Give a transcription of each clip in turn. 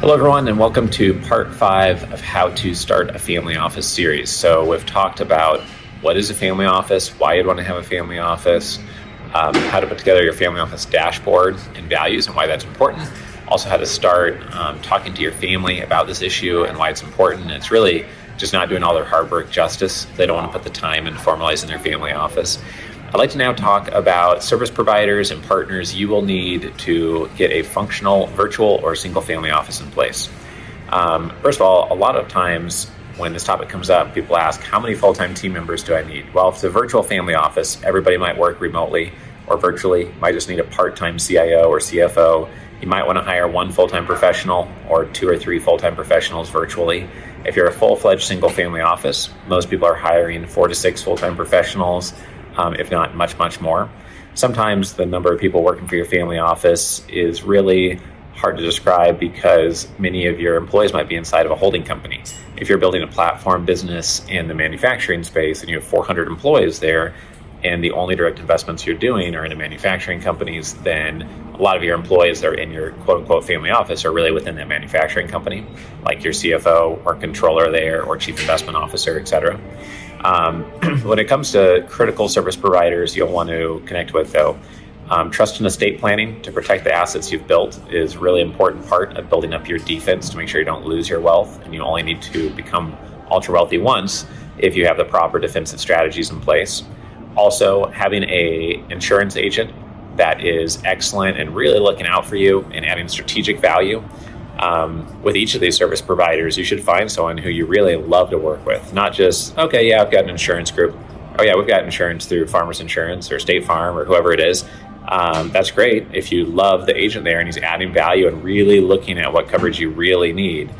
Hello, everyone, and welcome to part 5 of How to Start a Family Office series. So we've talked about what is a family office, why you'd want to have a family office, how to put together your family office dashboard and values and why that's important. Also how to start talking to your family about this issue and why it's important. And it's really just not doing all their hard work justice. They don't want to put the time in formalizing their family office. I'd like to now talk about service providers and partners you will need to get a functional virtual or single family office in place. First of all, a lot of times when this topic comes up, people ask, how many full-time team members do I need? Well, if it's a virtual family office, everybody might work remotely or virtually. You might just need a part-time CIO or CFO. You might want to hire one full-time professional or 2 or 3 full-time professionals virtually. If you're a full-fledged single family office, most people are hiring 4 to 6 full-time professionals, if not much more. Sometimes the number of people working for your family office is really hard to describe because many of your employees might be inside of a holding company. If you're building a platform business in the manufacturing space and you have 400 employees there and the only direct investments you're doing are in manufacturing companies, then a lot of your employees that are in your quote-unquote family office are really within that manufacturing company, like your CFO or controller there or chief investment officer, et cetera. When it comes to critical service providers you'll want to connect with, though, trust and estate planning to protect the assets you've built is a really important part of building up your defense to make sure you don't lose your wealth, and you only need to become ultra wealthy once if you have the proper defensive strategies in place. Also, having a insurance agent that is excellent and really looking out for you and adding strategic value. With each of these service providers, you should find someone who you really love to work with. Not just, okay, yeah, I've got an insurance group. Oh yeah, we've got insurance through Farmers Insurance or State Farm or whoever it is. That's great if you love the agent there and he's adding value and really looking at what coverage you really need.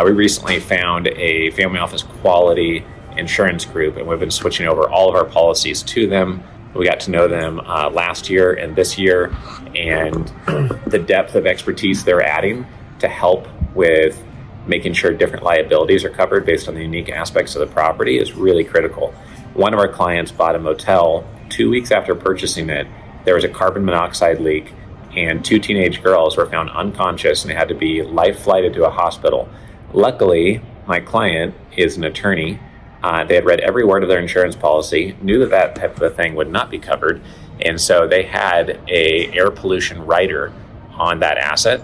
We recently found a family office quality insurance group, and we've been switching over all of our policies to them. We got to know them last year and this year, and the depth of expertise they're adding to help with making sure different liabilities are covered based on the unique aspects of the property is really critical. One of our clients bought a motel. 2 weeks after purchasing it, there was a carbon monoxide leak, and 2 teenage girls were found unconscious and they had to be life flighted to a hospital. Luckily, my client is an attorney. They had read every word of their insurance policy, knew that that type of a thing would not be covered, and so they had a air pollution rider on that asset,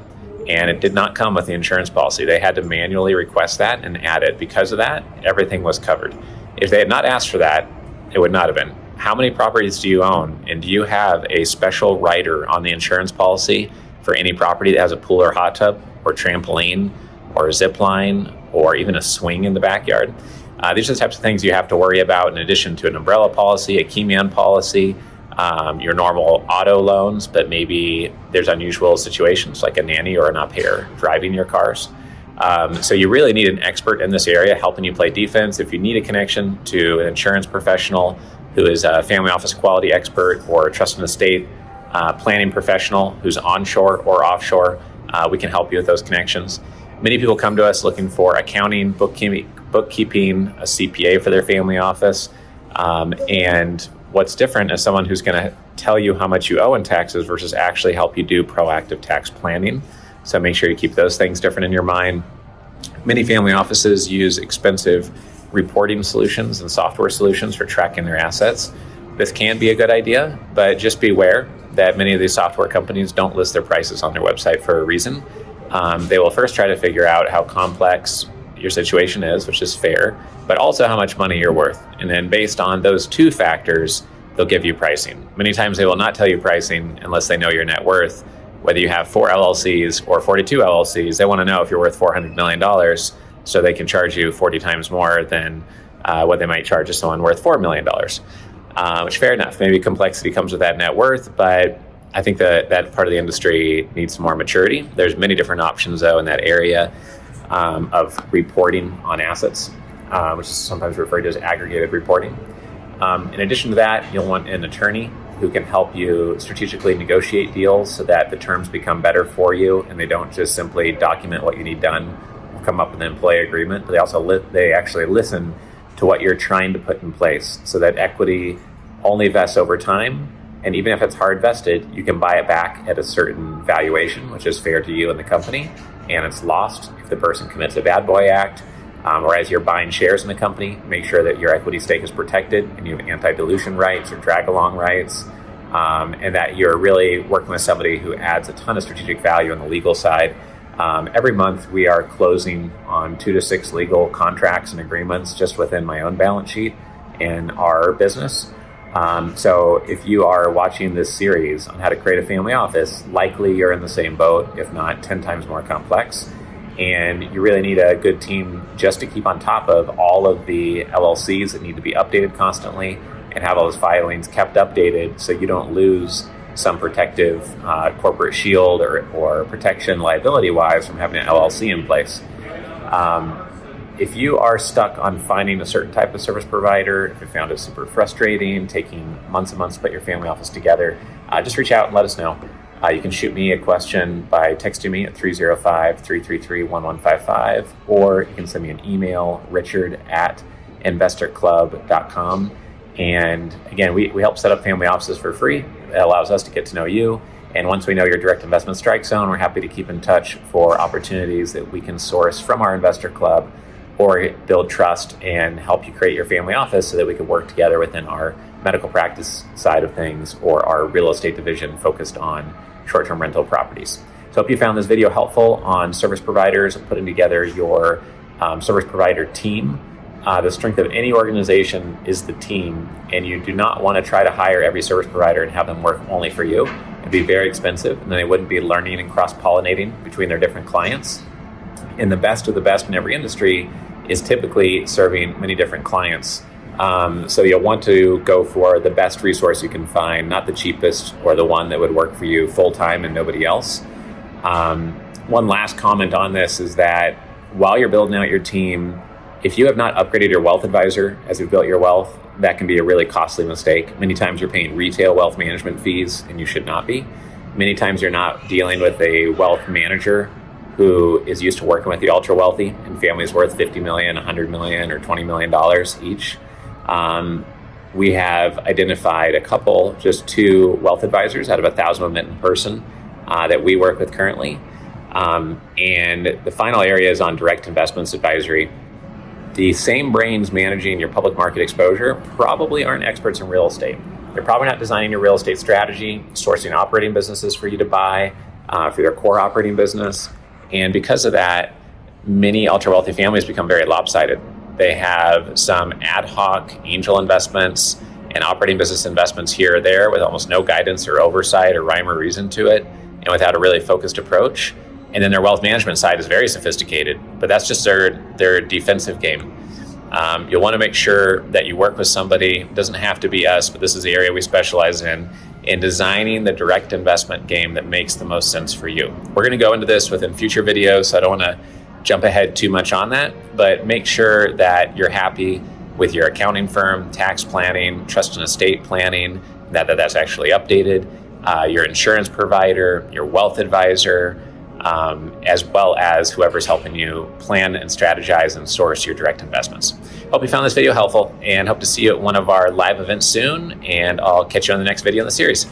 and it did not come with the insurance policy. They had to manually request that and add it. Because of that, everything was covered. If they had not asked for that, it would not have been. How many properties do you own? And do you have a special rider on the insurance policy for any property that has a pool or hot tub or trampoline or a zip line or even a swing in the backyard? These are the types of things you have to worry about in addition to an umbrella policy, a key man policy, your normal auto loans, but maybe there's unusual situations like a nanny or an au pair driving your cars. So you really need an expert in this area helping you play defense. If you need a connection to an insurance professional who is a family office quality expert or a trust and estate planning professional who's onshore or offshore, we can help you with those connections. Many people come to us looking for accounting, bookkeeping, a CPA for their family office, and what's different is someone who's going to tell you how much you owe in taxes versus actually help you do proactive tax planning. So make sure you keep those things different in your mind. Many family offices use expensive reporting solutions and software solutions for tracking their assets. This can be a good idea, but just beware that many of these software companies don't list their prices on their website for a reason. They will first try to figure out how complex your situation is, which is fair, but also how much money you're worth. And then based on those 2 factors, they'll give you pricing. Many times they will not tell you pricing unless they know your net worth. Whether you have 4 LLCs or 42 LLCs, they want to know if you're worth $400 million so they can charge you 40 times more than what they might charge someone worth $4 million, which fair enough. Maybe complexity comes with that net worth, but I think that part of the industry needs some more maturity. There's many different options, though, in that area of reporting on assets, which is sometimes referred to as aggregated reporting. In addition to that, you'll want an attorney who can help you strategically negotiate deals so that the terms become better for you and they don't just simply document what you need done or come up with an employee agreement, but they actually listen to what you're trying to put in place so that equity only vests over time And even if it's hard vested, you can buy it back at a certain valuation, which is fair to you and the company, and it's lost if the person commits a bad boy act. Or as you're buying shares in the company, make sure that your equity stake is protected and you have anti-dilution rights or drag-along rights, and that you're really working with somebody who adds a ton of strategic value on the legal side. Every month we are closing on 2 to 6 legal contracts and agreements just within my own balance sheet in our business. So if you are watching this series on how to create a family office, likely you're in the same boat, if not 10 times more complex. And you really need a good team just to keep on top of all of the LLCs that need to be updated constantly and have all those filings kept updated so you don't lose some protective corporate shield or protection liability-wise from having an LLC in place. If you are stuck on finding a certain type of service provider, if you found it super frustrating, taking months and months to put your family office together, just reach out and let us know. You can shoot me a question by texting me at 305-333-1155, or you can send me an email, richard@investorclub.com. And again, we help set up family offices for free. It allows us to get to know you. And once we know your direct investment strike zone, we're happy to keep in touch for opportunities that we can source from our investor club or build trust and help you create your family office so that we can work together within our medical practice side of things or our real estate division focused on short-term rental properties. So hope you found this video helpful on service providers and putting together your service provider team. The strength of any organization is the team, and you do not want to try to hire every service provider and have them work only for you. It'd be very expensive, and then they wouldn't be learning and cross-pollinating between their different clients. And the best of the best in every industry is typically serving many different clients. So you'll want to go for the best resource you can find, not the cheapest or the one that would work for you full-time and nobody else. One last comment on this is that while you're building out your team, if you have not upgraded your wealth advisor as you've built your wealth, that can be a really costly mistake. Many times you're paying retail wealth management fees and you should not be. Many times you're not dealing with a wealth manager who is used to working with the ultra wealthy and families worth $50 million, $100 million, or $20 million each. We have identified just 2 wealth advisors out of 1,000 women in person that we work with currently. And the final area is on direct investments advisory. The same brains managing your public market exposure probably aren't experts in real estate. They're probably not designing your real estate strategy, sourcing operating businesses for you to buy for your core operating business. And because of that, many ultra wealthy families become very lopsided. They have some ad hoc angel investments and operating business investments here or there with almost no guidance or oversight or rhyme or reason to it, and without a really focused approach. And then their wealth management side is very sophisticated, but that's just their defensive game. You'll want to make sure that you work with somebody. It doesn't have to be us, but this is the area we specialize in designing the direct investment game that makes the most sense for you. We're going to go into this within future videos, so I don't want to jump ahead too much on that, but make sure that you're happy with your accounting firm, tax planning, trust and estate planning, that's actually updated, your insurance provider, your wealth advisor, as well as whoever's helping you plan and strategize and source your direct investments. Hope you found this video helpful and hope to see you at one of our live events soon, and I'll catch you on the next video in the series.